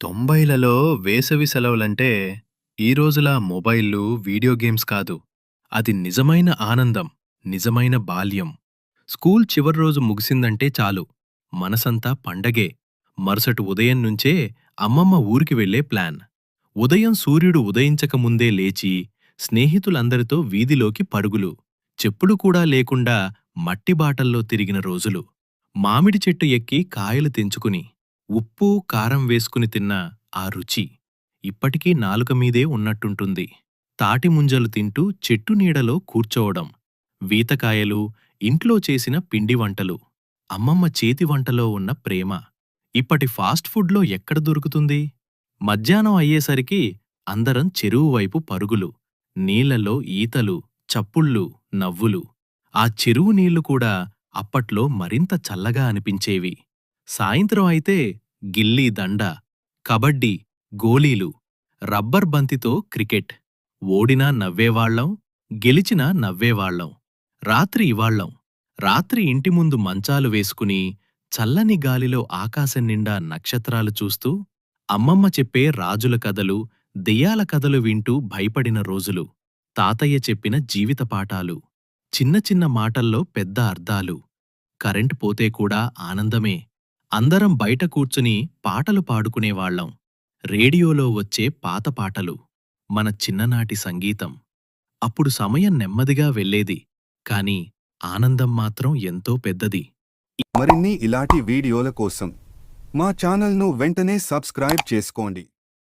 తొంభైలలో వేసవి సెలవులంటే ఈ రోజులా మొబైళ్ళు, వీడియో గేమ్స్ కాదు. అది నిజమైన ఆనందం, నిజమైన బాల్యం. స్కూల్ చివరి రోజు ముగిసిందంటే చాలు, మనసంతా పండగే. మరుసటి ఉదయం నుంచే అమ్మమ్మ ఊరికి వెళ్లే ప్లాన్. ఉదయం సూర్యుడు ఉదయించక ముందే లేచి, స్నేహితులందరితో వీధిలోకి పరుగులు. చెప్పులు కూడా లేకుండా మట్టి బాటల్లో తిరిగిన రోజులు. మామిడి చెట్టు ఎక్కి కాయలు తెంచుకుని, ఉప్పు, కారం వేసుకుని తిన్న ఆ రుచి ఇప్పటికీ నాలుక మీదే ఉన్నట్టుంటుంది. తాటి ముంజలు తింటూ చెట్టు నీడలో కూర్చోవడం, వీతకాయలు, ఇంట్లో చేసిన పిండి వంటలు, అమ్మమ్మ చేతి వంటలో ఉన్న ప్రేమ ఇప్పటి ఫాస్ట్ ఫుడ్లో ఎక్కడ దొరుకుతుంది? మధ్యాహ్నం అయ్యేసరికి అందరం చెరువు వైపు పరుగులు, నీళ్లలో ఈతలు, చప్పుళ్ళు, నవ్వులు. ఆ చెరువు నీళ్లు కూడా అప్పట్లో మరింత చల్లగా అనిపించేవి. సాయంత్రం అయితే గిల్లీ దండ, కబడ్డీ, గోలీలు, రబ్బర్ బంతితో క్రికెట్. ఓడినా నవ్వేవాళ్లం, గెలిచినా నవ్వేవాళ్లం. రాత్రి ఇవాళ్లం. రాత్రి ఇంటి ముందు మంచాలు వేసుకుని, చల్లని గాలిలో ఆకాశం నిండా నక్షత్రాలు చూస్తూ, అమ్మమ్మ చెప్పే రాజుల కథలు, దెయ్యాల కథలు వింటూ భయపడిన రోజులు. తాతయ్య చెప్పిన జీవిత పాఠాలు, చిన్న చిన్న మాటల్లో పెద్ద అర్థాలు. కరెంటు పోతే కూడా ఆనందమే. అందరం బయట కూర్చుని పాటలు పాడుకునేవాళ్లం. రేడియోలో వచ్చే పాత పాటలు, మన చిన్ననాటి సంగీతం. అప్పుడు సమయం నెమ్మదిగా వెళ్ళేది, కాని ఆనందం మాత్రం ఎంతో పెద్దది. మరిన్ని ఇలాంటి వీడియోల కోసం మా ఛానల్ను వెంటనే సబ్స్క్రైబ్ చేసుకోండి.